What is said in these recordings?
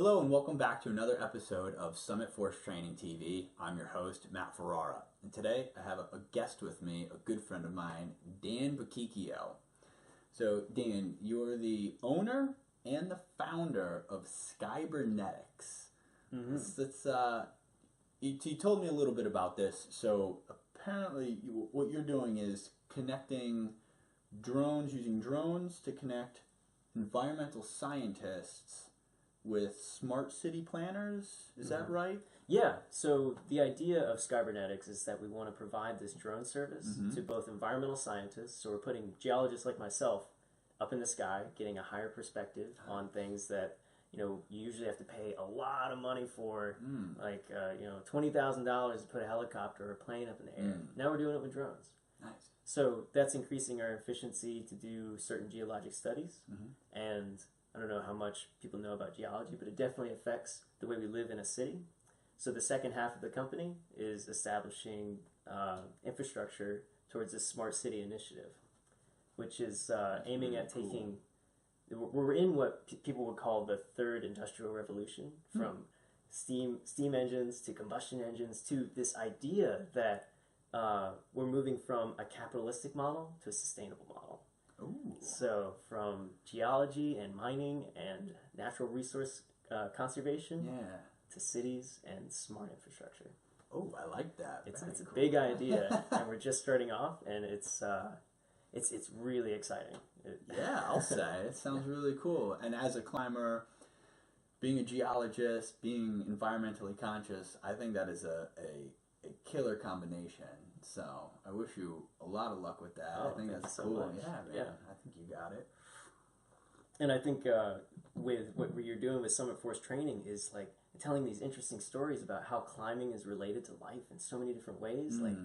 Hello and welcome back to another episode of Summit Force Training TV. I'm your host, Matt Ferrara. And today I have a guest with me, a good friend of mine, Dan Bochicchio. So Dan, you're the owner and the founder of Skybernetics. You told me a little bit about this. So apparently what you're doing is connecting drones, using drones to connect environmental scientists with smart city planners. Is that right? Yeah, so the idea of Skybernetics is that we want to provide this drone service to both environmental scientists, so we're putting geologists like myself up in the sky, getting a higher perspective on things that you usually have to pay a lot of money for, like $20,000 to put a helicopter or a plane up in the air. Now we're doing it with drones. Nice. So that's increasing our efficiency to do certain geologic studies, and I don't know how much people know about geology, but it definitely affects the way we live in a city. So the second half of the company is establishing infrastructure towards this smart city initiative, which is aiming at taking, we're in what people would call the third industrial revolution, from steam engines to combustion engines to this idea that we're moving from a capitalistic model to a sustainable model. Ooh. So from geology and mining and natural resource conservation to cities and smart infrastructure. Oh, I like that. It's Very a cool. big idea, and we're just starting off, and it's really exciting. Yeah, I'll say. It sounds really cool. And as a climber, being a geologist, being environmentally conscious, I think that is a killer combination. So I wish you a lot of luck with that. I think that's so cool. much. Yeah, man. Yeah. I think you got it. And I think with what you're doing with Summit Force Training is like telling these interesting stories about how climbing is related to life in so many different ways. Like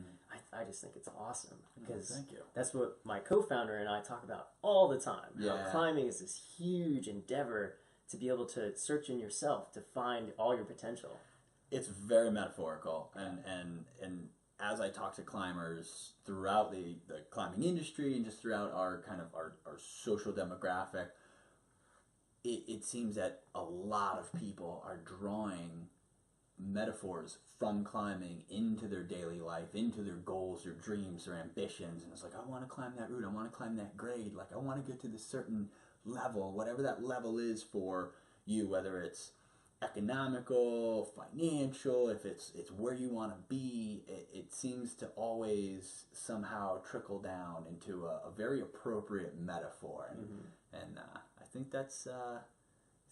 I just think it's awesome because Thank you. that's what my co-founder and I talk about all the time. Yeah. How climbing is this huge endeavor to be able to search in yourself to find all your potential. It's very metaphorical, and as I talk to climbers throughout the climbing industry and just throughout our kind of our social demographic, it seems that a lot of people are drawing metaphors from climbing into their daily life, into their goals, their dreams, their ambitions, and it's like, I want to climb that route, I want to climb that grade, like I want to get to this certain level, whatever that level is for you, whether it's economical, financial, if it's where you want to be, it seems to always somehow trickle down into a very appropriate metaphor, and I think that's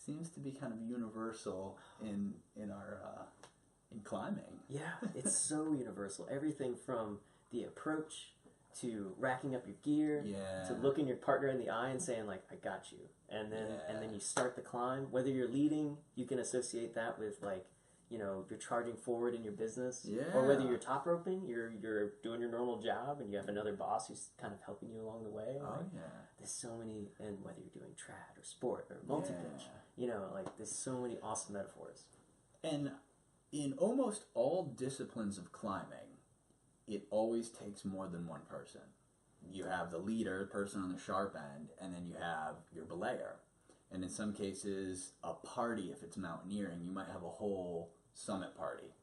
seems to be kind of universal in our in climbing. Yeah, it's so universal. Everything from the approach to racking up your gear, to looking your partner in the eye and saying like, I got you. And then you start the climb. Whether you're leading, you can associate that with like, you're charging forward in your business. Or whether you're top roping, you're doing your normal job and you have another boss who's kind of helping you along the way. There's so many, and whether you're doing trad or sport or multi-pitch, like there's so many awesome metaphors. And in almost all disciplines of climbing, it always takes more than one person. You have the leader, the person on the sharp end, and then you have your belayer. And in some cases, a party, if it's mountaineering, you might have a whole summit party.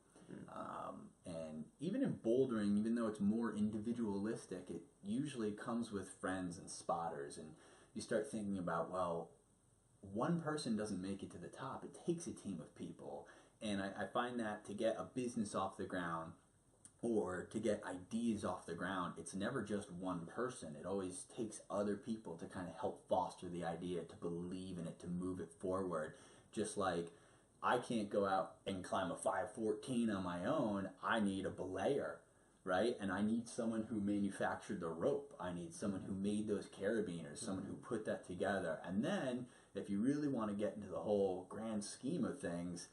And even in bouldering, even though it's more individualistic, it usually comes with friends and spotters. And you start thinking about, well, one person doesn't make it to the top. It takes a team of people. And I find that to get a business off the ground, or to get ideas off the ground, it's never just one person. It always takes other people to kind of help foster the idea, to believe in it, to move it forward. Just like I can't go out and climb a 514 on my own. I need a belayer, right? And I need someone who manufactured the rope. I need someone who made those carabiners, someone who put that together. And then if you really want to get into the whole grand scheme of things,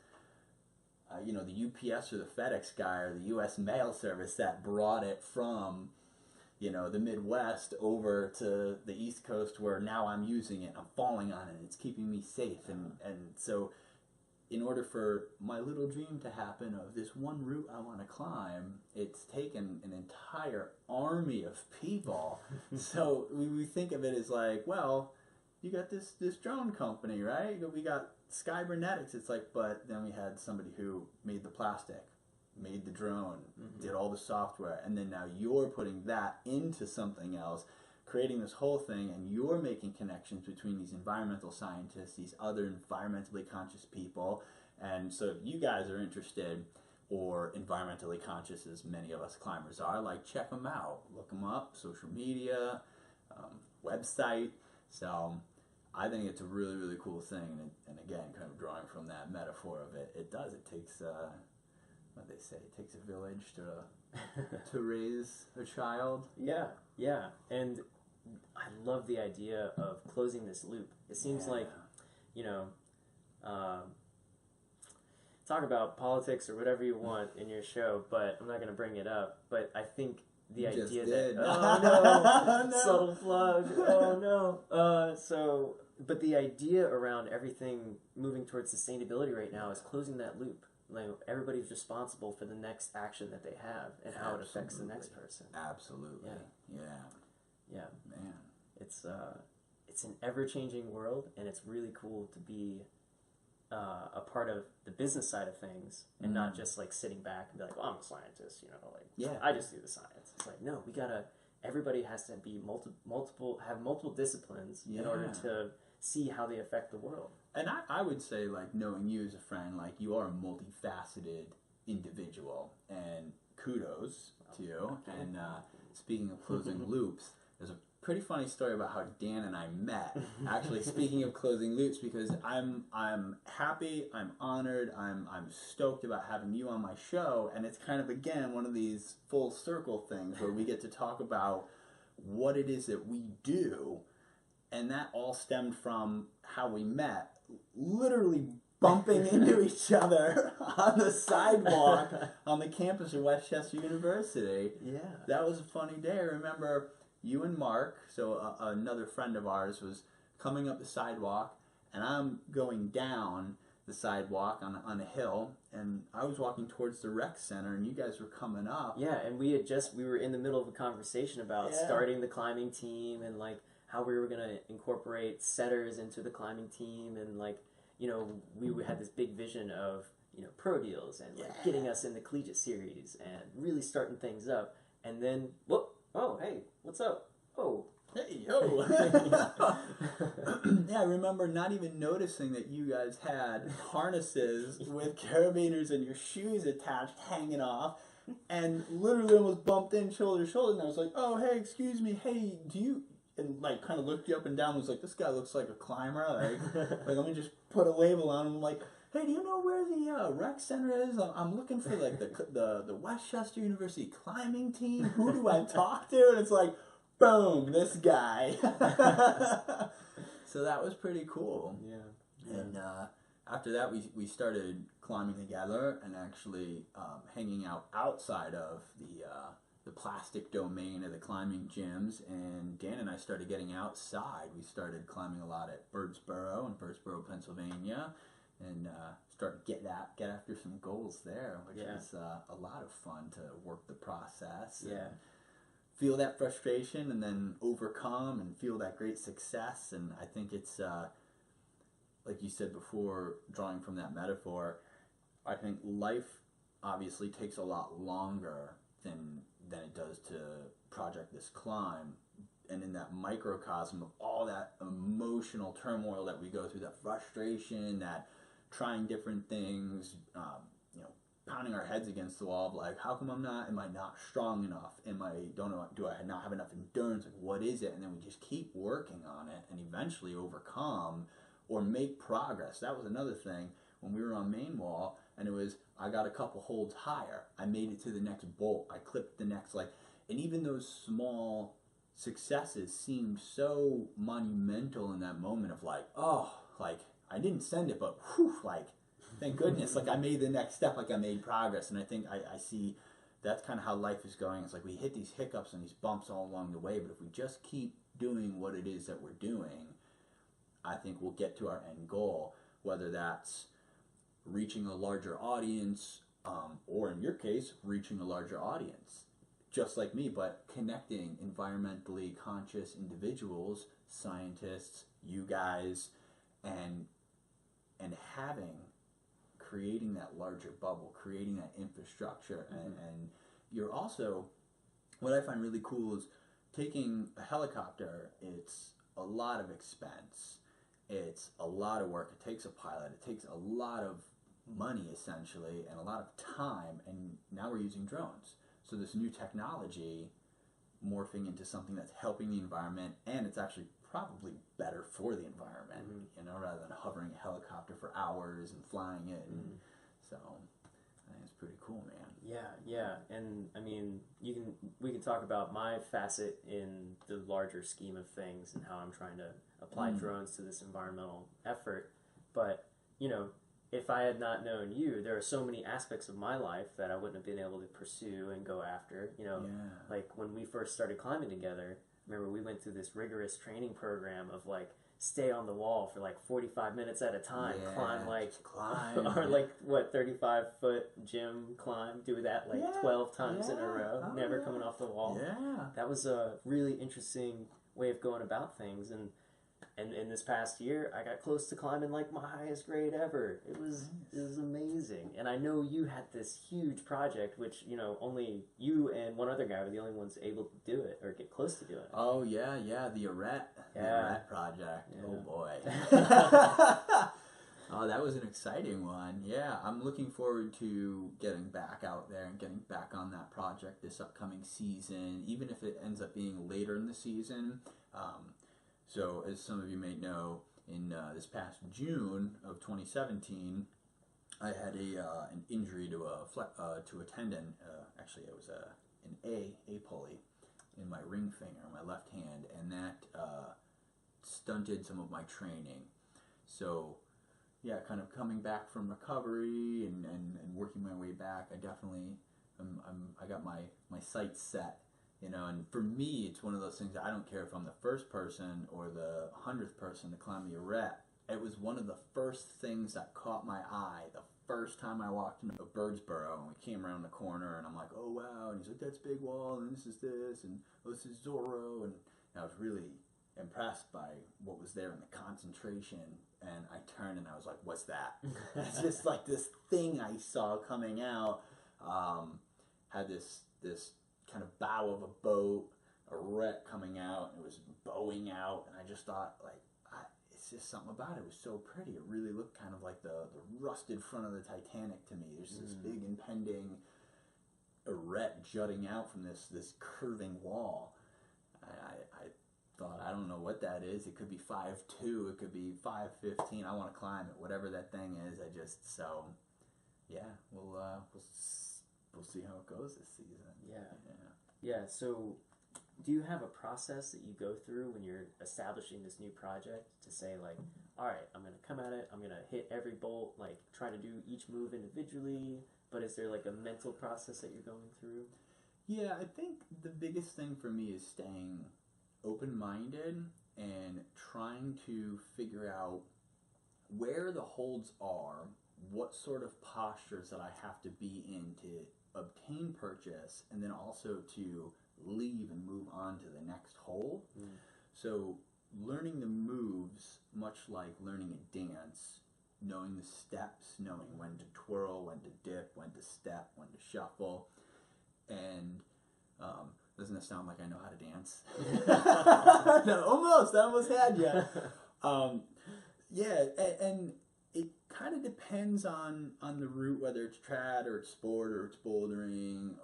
the UPS or the FedEx guy or the U.S. mail service that brought it from, the Midwest over to the East Coast, where now I'm using it, I'm falling on it, it's keeping me safe. And so in order for my little dream to happen of this one route I want to climb, it's taken an entire army of people. So we think of it as like, well, you got this drone company, right? We got Skybernetics. It's like, but then we had somebody who made the plastic, made the drone, did all the software, and then now you're putting that into something else, creating this whole thing, and you're making connections between these environmental scientists, these other environmentally conscious people. And so if you guys are interested, or environmentally conscious as many of us climbers are, like, check them out, look them up, social media, website. So I think it's a really, really cool thing. And again, kind of drawing from that metaphor of it, it takes, what they say, it takes a village to raise a child. Yeah, yeah. And I love the idea of closing this loop. It seems like, you know, talk about politics or whatever you want in your show, but I'm not going to bring it up. But I think the idea that oh no, subtle plug, oh no. But the idea around everything moving towards sustainability right now is closing that loop. Like, everybody's responsible for the next action that they have and how it affects the next person. Absolutely. Yeah. Man, it's an ever-changing world, and it's really cool to be a part of the business side of things, and not just like sitting back and be like, "Well, I'm a scientist," you know, like I just do the science. It's like, no, everybody has to be multiple disciplines in order to see how they affect the world. And I would say, like, knowing you as a friend, like, you are a multifaceted individual, and kudos to you. And speaking of closing loops, there's a pretty funny story about how Dan and I met. Actually, speaking of closing loops, because I'm happy, I'm honored, I'm stoked about having you on my show, and it's kind of, again, one of these full circle things where we get to talk about what it is that we do, and that all stemmed from how we met, literally bumping into each other on the sidewalk on the campus of Westchester University. Yeah. That was a funny day. I remember you and Mark, so another friend of ours, was coming up the sidewalk, and I'm going down the sidewalk on a hill, and I was walking towards the rec center, and you guys were coming up. Yeah, and we were in the middle of a conversation about starting the climbing team, and like how we were going to incorporate setters into the climbing team, and like, you know, we had this big vision of, you know, pro deals and like getting us in the collegiate series and really starting things up. And then, whoop, oh, hey, what's up? Oh, hey, yo. Yeah, I remember not even noticing that you guys had harnesses with carabiners and your shoes attached, hanging off, and literally almost bumped in shoulder to shoulder. And I was like, oh, hey, excuse me, hey, do you... And like kind of looked you up and down, was like, this guy looks like a climber. Like let me just put a label on him. I'm like, hey, do you know where the rec center is? I'm looking for like the Westchester University climbing team. Who do I talk to? And it's like, boom, this guy. So that was pretty cool. Yeah. And after that, we started climbing together and actually hanging out outside of the plastic domain of the climbing gyms, and Dan and I started getting outside. We started climbing a lot at Birdsboro in Birdsboro, Pennsylvania, and start to get after some goals there, which is a lot of fun to work the process. Yeah. Feel that frustration and then overcome and feel that great success. And I think it's, like you said before, drawing from that metaphor, I think life obviously takes a lot longer than it does to project this climb. And in that microcosm of all that emotional turmoil that we go through, that frustration, that trying different things, you know, pounding our heads against the wall of like, how come am I not strong enough? Do I not have enough endurance? Like, what is it? And then we just keep working on it and eventually overcome or make progress. That was another thing when we were on main wall, and it was, I got a couple holds higher. I made it to the next bolt. I clipped the next, like, and even those small successes seemed so monumental in that moment of like, oh, like, I didn't send it, but whew, like, thank goodness, like, I made the next step, like, I made progress. And I think I see that's kind of how life is going. It's like we hit these hiccups and these bumps all along the way, but if we just keep doing what it is that we're doing, I think we'll get to our end goal, whether that's reaching a larger audience, or in your case, reaching a larger audience, just like me, but connecting environmentally conscious individuals, scientists, you guys, and creating that larger bubble, creating that infrastructure, and you're also, what I find really cool is taking a helicopter. It's a lot of expense. It's a lot of work. It takes a pilot. It takes a lot of money, essentially, and a lot of time. And now we're using drones. So this new technology morphing into something that's helping the environment, and it's actually probably better for the environment, you know, rather than hovering a helicopter for hours and flying it. And so I think it's pretty cool, man. Yeah. And I mean, we can talk about my facet in the larger scheme of things and how I'm trying to apply drones to this environmental effort. But, you know, if I had not known you, there are so many aspects of my life that I wouldn't have been able to pursue and go after. You know, like when we first started climbing together, remember we went through this rigorous training program of like stay on the wall for like 45 minutes at a time, climb or like what 35-foot gym climb, do that like 12 times in a row, never coming off the wall. That was a really interesting way of going about things. And in this past year, I got close to climbing like my highest grade ever. It was amazing. And I know you had this huge project, which, you know, only you and one other guy were the only ones able to do it or get close to doing it. Oh, the Arete. The Arete project. Yeah. Oh, boy. Oh, that was an exciting one. Yeah, I'm looking forward to getting back out there and getting back on that project this upcoming season, even if it ends up being later in the season. So, as some of you may know, in this past June of 2017, I had an injury to a tendon. Actually, it was an A pulley in my ring finger, my left hand, and that stunted some of my training. So, yeah, kind of coming back from recovery and working my way back, I definitely I got my sights set. You know, and for me, it's one of those things that I don't care if I'm the first person or the 100th person to climb the Arete. It was one of the first things that caught my eye the first time I walked into Birdsboro, and we came around the corner, and I'm like, oh, wow. And he's like, that's Big Wall, and this is this, and oh, this is Zorro. And I was really impressed by what was there in the concentration. And I turned, and I was like, what's that? It's just like this thing I saw coming out. Had this kind of bow of a boat, a wreck coming out, and it was bowing out, and I just thought, like, it's just something about it. It was so pretty. It really looked kind of like the rusted front of the Titanic to me. There's this big impending arete jutting out from this curving wall. I thought, I don't know what that is. It could be 5'2", it could be 5'15". I want to climb it, whatever that thing is. We'll see how it goes this season. Yeah. So, do you have a process that you go through when you're establishing this new project to say, like, all right, I'm going to come at it, I'm going to hit every bolt, like, try to do each move individually, but is there, like, a mental process that you're going through? Yeah, I think the biggest thing for me is staying open-minded and trying to figure out where the holds are, what sort of postures that I have to be in to obtain purchase, and then also to leave and move on to the next hole. So learning the moves, much like learning a dance, knowing the steps, knowing when to twirl, when to dip, when to step, when to shuffle, and doesn't it sound like I know how to dance? No, almost. I almost had you. Yeah, and it kind of depends on the route, whether it's trad or it's sport or it's bouldering.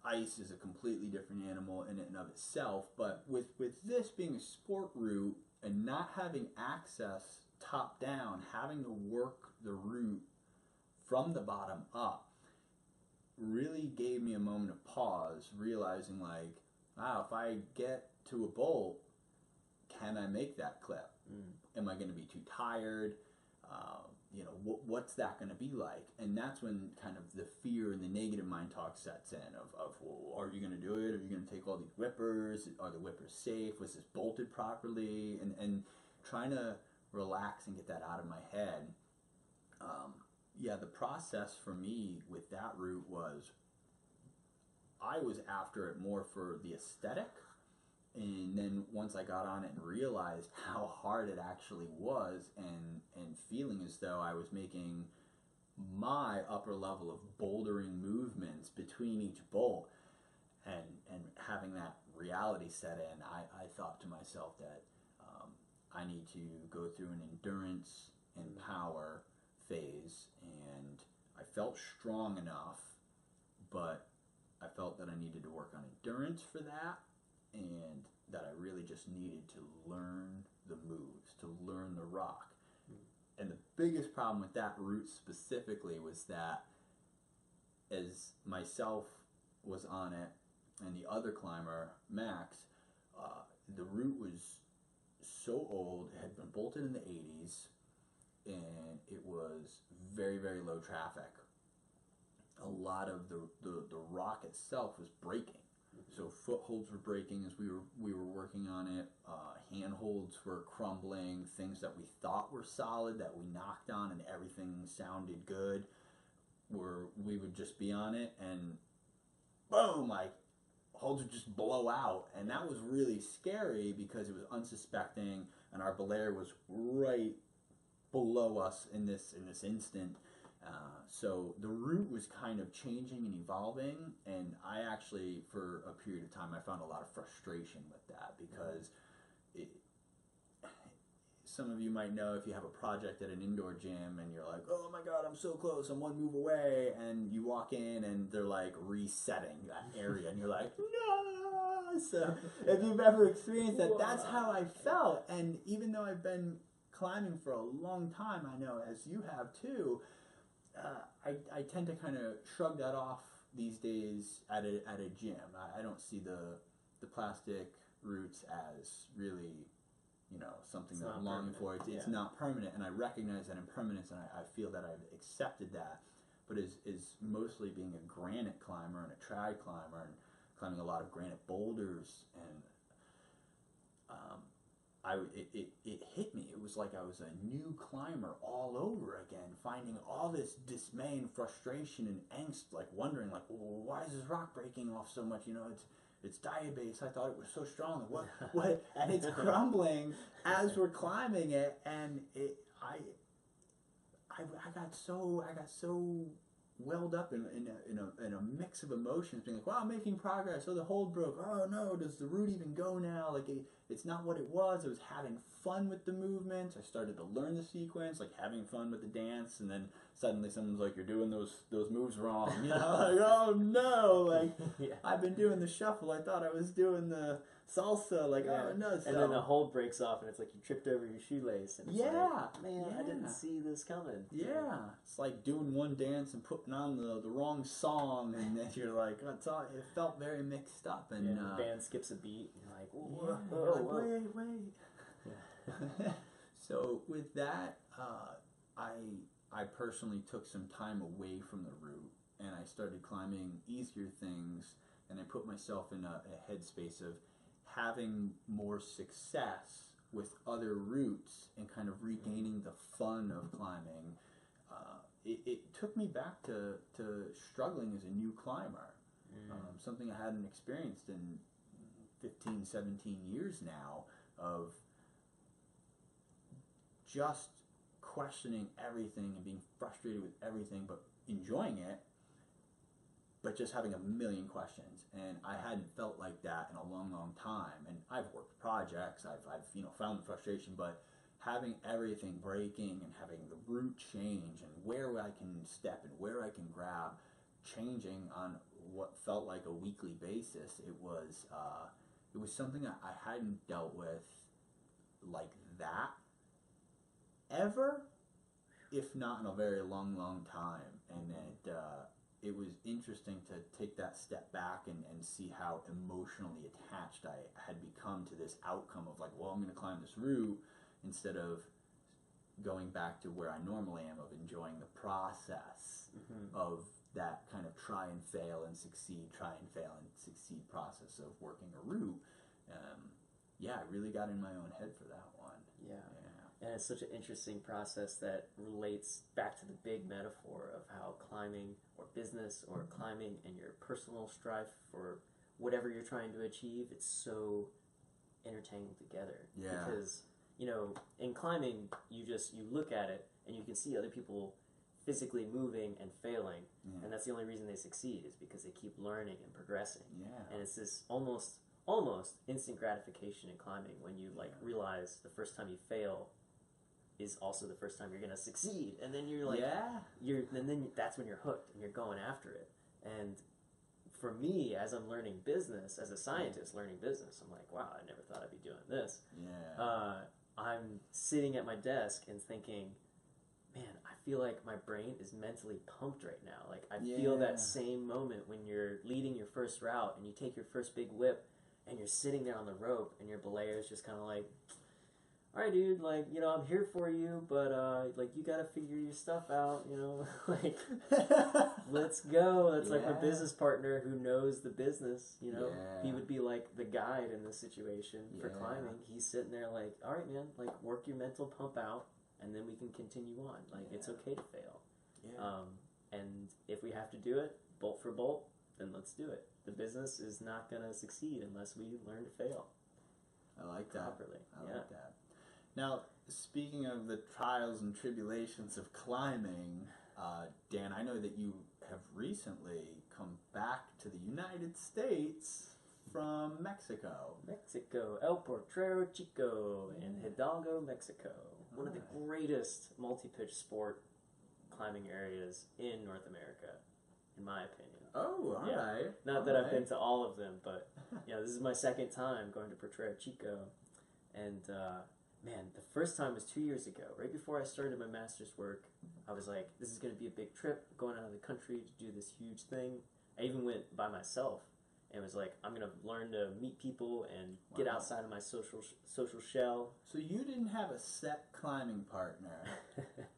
Ice is a completely different animal in and of itself, but with this being a sport route and not having access top down, having to work the route from the bottom up, really gave me a moment of pause, realizing, like, wow, if I get to a bolt, can I make that clip? Am I going to be too tired? What's that going to be like? And that's when kind of the fear and the negative mind talk sets in of well, are you going to do it? Are you going to take all these whippers? Are the whippers safe? Was this bolted properly? And trying to relax and get that out of my head. The process for me with that route was I was after it more for the aesthetic And then once I got on it and realized how hard it actually was, and feeling as though I was making my upper level of bouldering movements between each bolt, and having that reality set in, I thought to myself that I need to go through an endurance and power phase, and I felt strong enough, but I felt that I needed to work on endurance for that, and that I really just needed to learn the moves, to learn the rock. And the biggest problem with that route specifically was that as myself was on it and the other climber, Max, the route was so old, it had been bolted in the 80s, and it was very, very low traffic. A lot of the rock itself was breaking. So footholds were breaking as we were working on it. Handholds were crumbling. Things that we thought were solid that we knocked on and everything sounded good, we would just be on it and boom, like holds would just blow out, and that was really scary because it was unsuspecting, and our belayer was right below us in this instant. So the route was kind of changing and evolving, and I actually, for a period of time, I found a lot of frustration with that because some of you might know if you have a project at an indoor gym and you're like, oh my god, I'm so close, I'm one move away, and you walk in and they're like resetting that area and you're like, no! So if you've ever experienced that, that's how I felt. And even though I've been climbing for a long time, I know as you have too, I tend to kind of shrug that off these days at a gym. I don't see the plastic routes as really, something that I'm longing for. It's not permanent, and I recognize that impermanence, and I feel that I've accepted that. But as mostly being a granite climber and a trad climber and climbing a lot of granite boulders, and it hit me. It was like I was a new climber all over again, finding all this dismay and frustration and angst, like wondering, like, well, why is this rock breaking off so much? It's diabase. I thought it was so strong. What? And it's crumbling as we're climbing it, and I got so welled up in a mix of emotions, being like, wow, I'm making progress. Oh, the hold broke. Oh no, does the route even go now? Like it's not what it was. I was having fun with the movements. I started to learn the sequence, like having fun with the dance, and then suddenly someone's like, you're doing those moves wrong. Like, oh no, like I've been doing the shuffle. I thought I was doing the salsa. Like, oh no. And then the hold breaks off, and it's like you tripped over your shoelace. And it's like, man, I didn't see this coming. Yeah, it's like doing one dance and putting on the wrong song, and then you're like, it felt very mixed up. And the band skips a beat, and you're like, whoa. Wait. Yeah. So with that, I personally took some time away from the route, and I started climbing easier things, and I put myself in a headspace of having more success with other routes and kind of regaining the fun of climbing. It took me back to struggling as a new climber, something I hadn't experienced in 15, 17 years now, of just questioning everything and being frustrated with everything, but enjoying it, but just having a million questions. And I hadn't felt like that in a long, long time. And I've worked projects, I've found the frustration, but having everything breaking and having the route change and where I can step and where I can grab changing on what felt like a weekly basis, it was something I hadn't dealt with like that ever, if not in a very long, long time. And it was interesting to take that step back and see how emotionally attached I had become to this outcome of like, well, I'm going to climb this route, instead of going back to where I normally am, of enjoying the process of that kind of try and fail and succeed process of working a route. I really got in my own head for that one. Yeah. And it's such an interesting process that relates back to the big metaphor of how climbing or business or climbing and your personal strife for whatever you're trying to achieve, it's so intertangled together. Yeah. Because, you know, in climbing, you look at it and you can see other people physically moving and failing, and that's the only reason they succeed is because they keep learning and progressing. Yeah. And it's this almost instant gratification in climbing when you like realize the first time you fail is also the first time you're gonna succeed, and then you're like, then that's when you're hooked and you're going after it. And for me, as I'm learning business, as a scientist learning business, I'm like, wow, I never thought I'd be doing this. Yeah. I'm sitting at my desk and thinking, man, I feel like my brain is mentally pumped right now. Like I feel that same moment when you're leading your first route and you take your first big whip and you're sitting there on the rope and your belayer is just kind of like, all right, dude, like, you know, I'm here for you, but like you got to figure your stuff out, you know, like let's go. That's like my business partner who knows the business, you know. He would be like the guide in this situation for climbing. He's sitting there like, all right, man, like work your mental pump out. And then we can continue on. Like, it's okay to fail. And if we have to do it, bolt for bolt, then let's do it. The business is not going to succeed unless we learn to fail. I like that. Properly. I like that. Now, speaking of the trials and tribulations of climbing, Dan, I know that you have recently come back to the United States from Mexico. El Potrero Chico in Hidalgo, Mexico. One of the greatest multi-pitch sport climbing areas in North America, in my opinion. Oh, all right. Not that I've been to all of them, but this is my second time going to Potrero Chico. And man, the first time was 2 years ago. Right before I started my master's work, I was like, this is going to be a big trip, going out of the country to do this huge thing. I even went by myself. And was like, I'm going to learn to meet people and get outside of my social shell. So you didn't have a set climbing partner,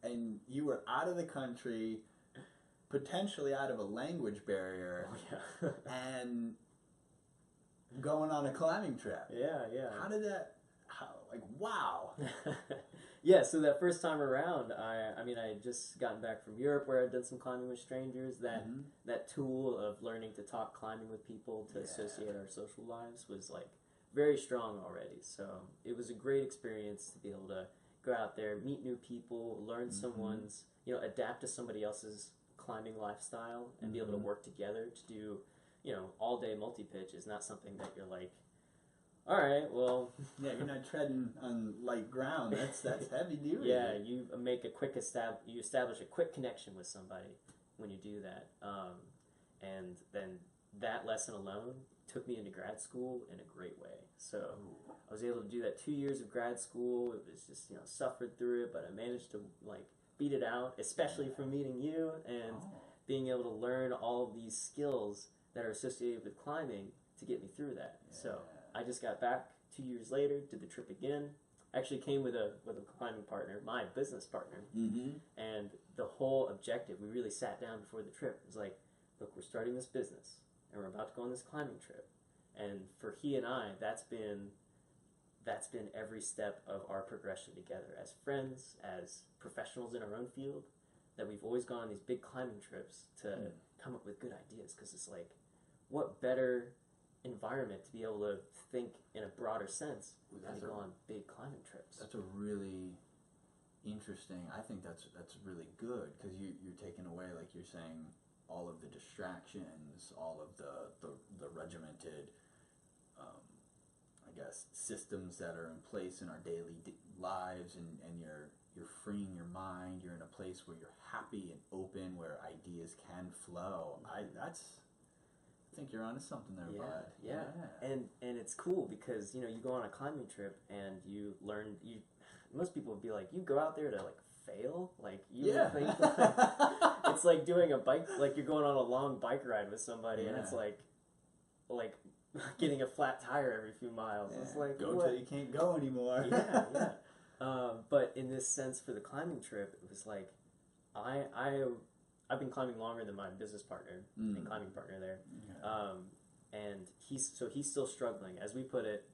and you were out of the country, potentially out of a language barrier, and going on a climbing trip. Yeah. How did that, wow. So that first time around, I had just gotten back from Europe where I'd done some climbing with strangers. That tool of learning to talk climbing with people to associate our social lives was like very strong already. So it was a great experience to be able to go out there, meet new people, learn someone's, adapt to somebody else's climbing lifestyle and be able to work together to do, all day multi-pitch is not something that you're like, all right, well... you're not treading on light ground. That's heavy duty. You make you establish a quick connection with somebody when you do that. And then that lesson alone took me into grad school in a great way. So I was able to do that 2 years of grad school. It was just, suffered through it, but I managed to, beat it out, especially from meeting you and being able to learn all of these skills that are associated with climbing to get me through that. So I just got back 2 years later, did the trip again. Actually came with a climbing partner, my business partner. And the whole objective, we really sat down before the trip. It was like, look, we're starting this business and we're about to go on this climbing trip. And for he and I, that's been every step of our progression together as friends, as professionals in our own field, that we've always gone on these big climbing trips to come up with good ideas. Because it's like, what better environment to be able to think in a broader sense than to go on big climbing trips. That's a really interesting, I think that's really good, because you're taking away, like you're saying, all of the distractions, all of the regimented I guess systems that are in place in our daily lives, and you're freeing your mind. You're in a place where you're happy and open, where ideas can flow. I think you're onto something there, bud. Yeah. And it's cool because you go on a climbing trip and you learn. Most people would be like, you go out there to like fail, like you think like, it's like doing a bike, like you're going on a long bike ride with somebody, and it's like getting a flat tire every few miles. It's like go till you can't go anymore. But in this sense, for the climbing trip, it was like I've been climbing longer than my business partner and climbing partner there. And he's still struggling. As we put it,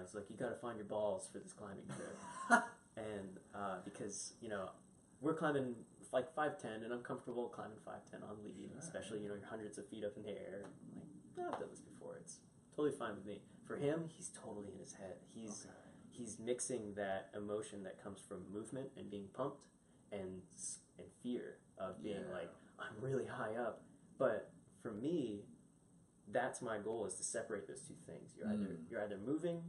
he's like, you got to find your balls for this climbing trip. And because, we're climbing like 5'10", and I'm comfortable climbing 5'10" on lead, especially, you're hundreds of feet up in the air. I'm like, I've done this before. It's totally fine with me. For him, he's totally in his head. He's mixing that emotion that comes from movement and being pumped, and fear of being like, I'm really high up. But for me, that's my goal, is to separate those two things. You're either moving,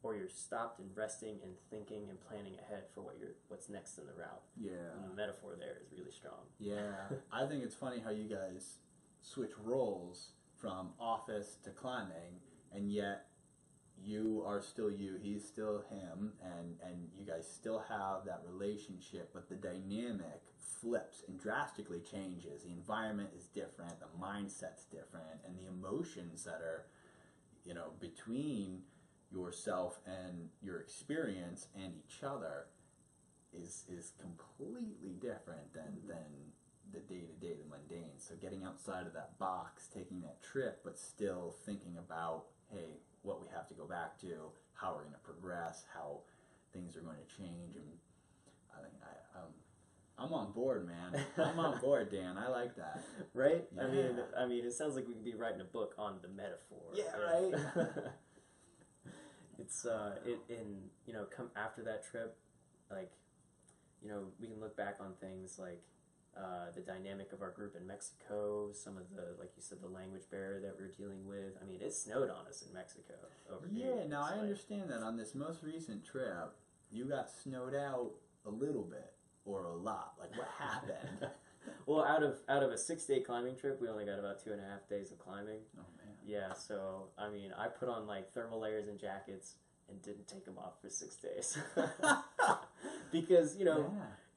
or you're stopped and resting and thinking and planning ahead for what's next in the route. Yeah. And the metaphor there is really strong. Yeah. I think it's funny how you guys switch roles from office to climbing, and yet you are still you, he's still him, and you guys still have that relationship, but the dynamic flips and drastically changes. The environment is different, the mindset's different, and the emotions that are, between yourself and your experience and each other is completely different than the day-to-day, the mundane. So getting outside of that box, taking that trip, but still thinking about, hey, what we have to go back to, how we're going to progress, how things are going to change. And I think I'm on board, man. I'm on board, Dan. I like that. Right? Yeah. I mean, it sounds like we could be writing a book on the metaphor. Yeah, right? It's come after that trip, like, we can look back on things like the dynamic of our group in Mexico, some of the, like you said, the language barrier that we're dealing with. I mean, it snowed on us in Mexico over here. Yeah, now I understand that on this most recent trip, you got snowed out a little bit or a lot. Like, what happened? Well, out of a 6-day climbing trip, we only got about 2.5 days of climbing. Oh, man. Yeah, so, I mean, I put on, like, thermal layers and jackets and didn't take them off for 6 days. Because,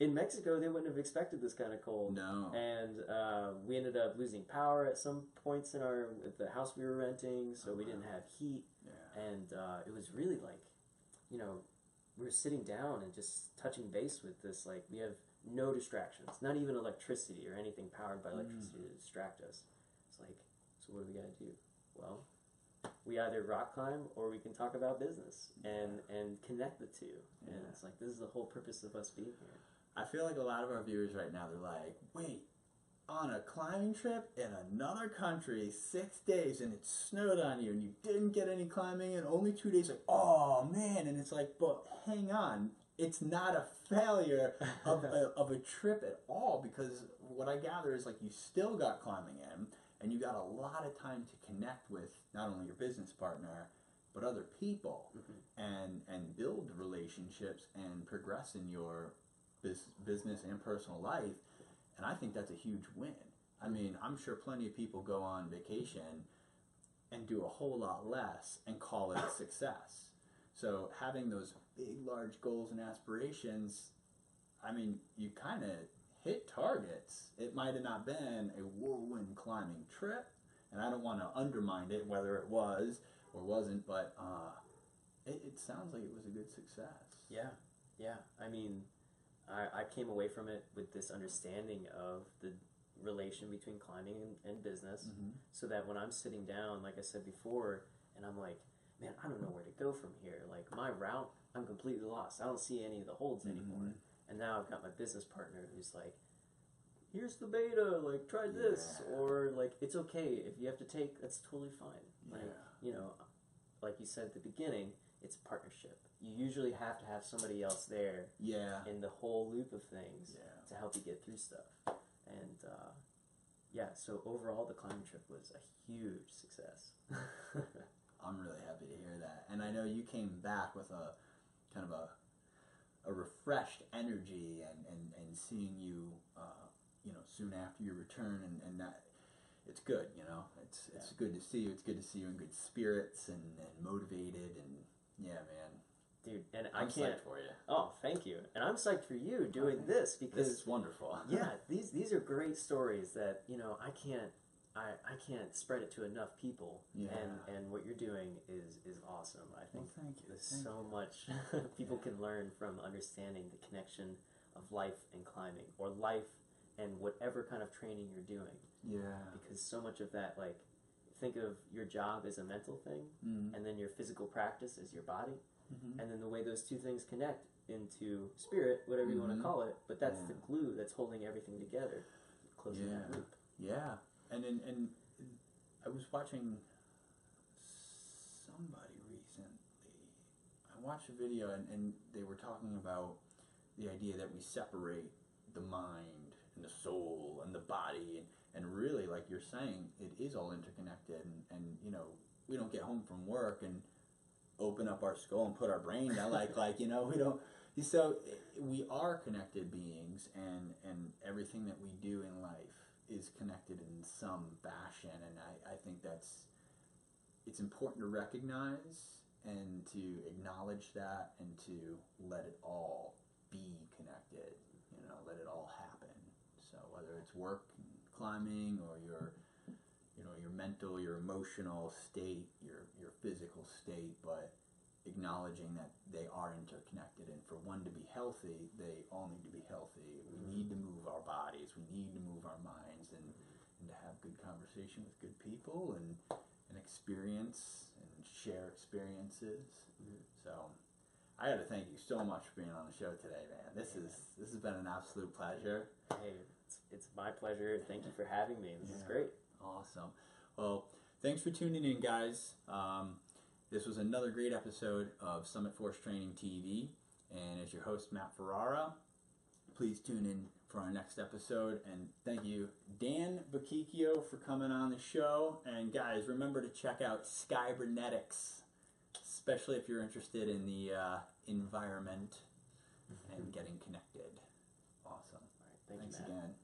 in Mexico, they wouldn't have expected this kind of cold. No. And we ended up losing power at some points in the house we were renting, so we didn't have heat. Yeah. And it was really like, we were sitting down and just touching base with this, like, we have no distractions, not even electricity or anything powered by electricity to distract us. It's like, so what do we got to do? Well, we either rock climb or we can talk about business and connect the two. And it's like, this is the whole purpose of us being here. I feel like a lot of our viewers right now, they're like, wait, on a climbing trip in another country, 6 days, and it snowed on you, and you didn't get any climbing in only 2 days, like, oh, man. And it's like, but hang on. It's not a failure of a trip at all, because what I gather is, like, you still got climbing in, and you got a lot of time to connect with not only your business partner, but other people, and build relationships and progress in your business and personal life. And I think that's a huge win. I mean, I'm sure plenty of people go on vacation and do a whole lot less and call it a success. So having those big, large goals and aspirations, I mean, you kind of hit targets. It might have not been a whirlwind climbing trip, and I don't want to undermine it, whether it was or wasn't, but it sounds like it was a good success. Yeah. I mean, I came away from it with this understanding of the relation between climbing and business, so that when I'm sitting down, like I said before, and I'm like, man, I don't know where to go from here. Like, my route, I'm completely lost. I don't see any of the holds anymore. And now I've got my business partner who's like, here's the beta, like, try this. Or, like, it's okay. If you have to take, that's totally fine. Like, like you said at the beginning, it's a partnership. You usually have to have somebody else there in the whole loop of things to help you get through stuff. And, so overall, the climbing trip was a huge success. I'm really happy to hear that. And I know you came back with a kind of a refreshed energy, and seeing you, soon after your return, and that, it's good, it's good to see you. It's good to see you in good spirits and motivated, and yeah, man. Dude, and I'm I can't. psyched for you. Oh, thank you. And I'm psyched for you doing this, because This is wonderful. these are great stories that I can't spread it to enough people. And what you're doing is awesome. I think thank you. There's so much people can learn from understanding the connection of life and climbing, or life and whatever kind of training you're doing. Yeah. Because so much of that, like, think of your job as a mental thing, and then your physical practice as your body. And then the way those two things connect into spirit, whatever you want to call it, but that's the glue that's holding everything together, closing that loop. Yeah, and I was watching watched a video and they were talking about the idea that we separate the mind and the soul and the body, and really, like you're saying, it is all interconnected. And you know, we don't get home from work and open up our skull and put our brain down like you know, we don't. So we are connected beings, and everything that we do in life is connected in some fashion. And I think it's important to recognize and to acknowledge that, and to let it all be connected, you know, let it all happen. So whether it's work, climbing, or your, you know, your mental, your emotional state, your physical state, but acknowledging that they are interconnected, and for one to be healthy, they all need to be healthy. We need to move our bodies, we need to move our minds, and to have good conversation with good people, and experience and share experiences. So I got to thank you so much for being on the show today, man. This has been an absolute pleasure. Hey, it's my pleasure. Thank you for having me. This is great. Awesome. Well, thanks for tuning in, guys. This was another great episode of Summit Force Training TV, and as your host, Matt Ferrara, please tune in for our next episode. And thank you, Dan Bochicchio, for coming on the show. And guys, remember to check out Skybernetics, especially if you're interested in the environment and getting connected. Awesome. All right, Thanks you, Matt. again.